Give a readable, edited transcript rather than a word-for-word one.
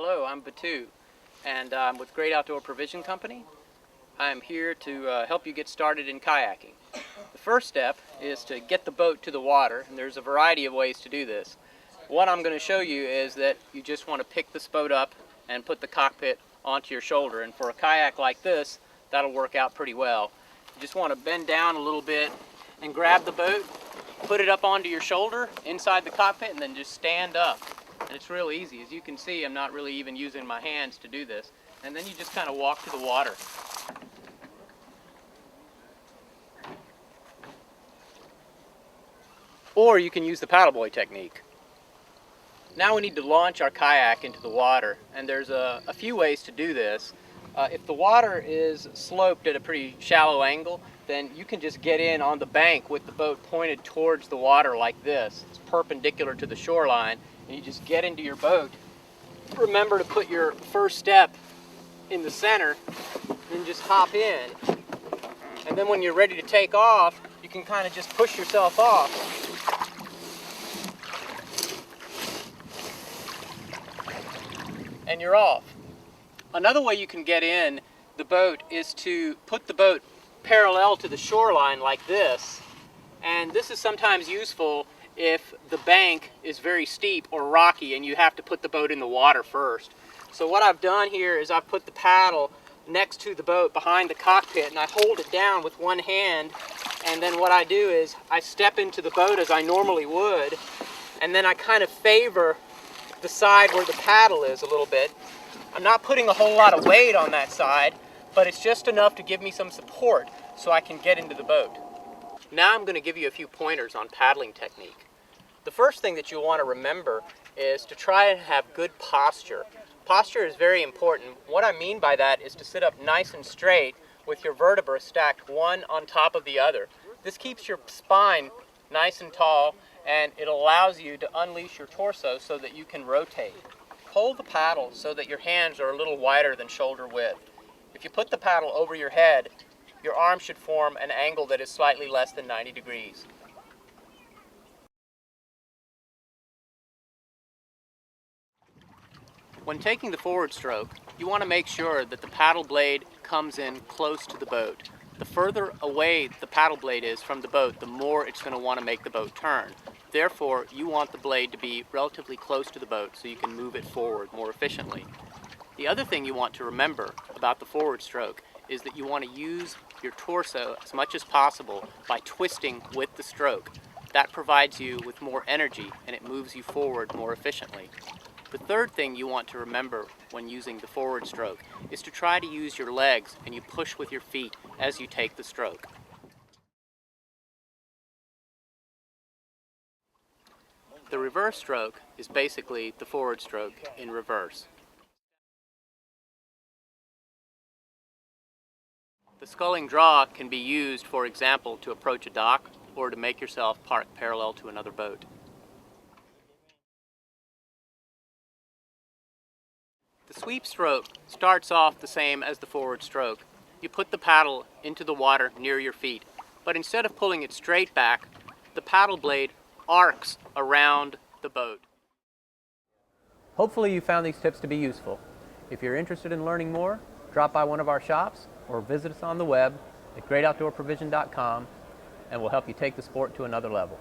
Hello, I'm Batu, and I'm with Great Outdoor Provision Company. I'm here to help you get started in kayaking. The first step is to get the boat to the water, and there's a variety of ways to do this. What I'm going to show you is that you just want to pick this boat up and put the cockpit onto your shoulder, and for a kayak like this, that'll work out pretty well. You just want to bend down a little bit and grab the boat, put it up onto your shoulder inside the cockpit, and then just stand up. And it's real easy. As you can see, I'm not really even using my hands to do this. And then you just kind of walk to the water. Or you can use the paddleboy technique. Now we need to launch our kayak into the water, and there's a few ways to do this. If the water is sloped at a pretty shallow angle, then you can just get in on the bank with the boat pointed towards the water like this. It's perpendicular to the shoreline, and you just get into your boat. Remember to put your first step in the center, then just hop in. And then when you're ready to take off, you can kind of just push yourself off. And you're off. Another way you can get in the boat is to put the boat parallel to the shoreline like this. And this is sometimes useful if the bank is very steep or rocky and you have to put the boat in the water first. So what I've done here is I've put the paddle next to the boat behind the cockpit, and I hold it down with one hand, and then what I do is I step into the boat as I normally would, and then I kind of favor the side where the paddle is a little bit. I'm not putting a whole lot of weight on that side, but it's just enough to give me some support so I can get into the boat. Now I'm going to give you a few pointers on paddling technique. The first thing that you'll want to remember is to try and have good posture. Posture is very important. What I mean by that is to sit up nice and straight with your vertebrae stacked one on top of the other. This keeps your spine nice and tall, and it allows you to unleash your torso so that you can rotate. Hold the paddle so that your hands are a little wider than shoulder width. If you put the paddle over your head, your arm should form an angle that is slightly less than 90 degrees. When taking the forward stroke, you want to make sure that the paddle blade comes in close to the boat. The further away the paddle blade is from the boat, the more it's going to want to make the boat turn. Therefore, you want the blade to be relatively close to the boat so you can move it forward more efficiently. The other thing you want to remember about the forward stroke is that you want to use your torso as much as possible by twisting with the stroke. That provides you with more energy and it moves you forward more efficiently. The third thing you want to remember when using the forward stroke is to try to use your legs and you push with your feet as you take the stroke. The reverse stroke is basically the forward stroke in reverse. The sculling draw can be used, for example, to approach a dock or to make yourself park parallel to another boat. The sweep stroke starts off the same as the forward stroke. You put the paddle into the water near your feet, but instead of pulling it straight back, the paddle blade arcs around the boat. Hopefully you found these tips to be useful. If you're interested in learning more, drop by one of our shops or visit us on the web at greatoutdoorprovision.com, and we'll help you take the sport to another level.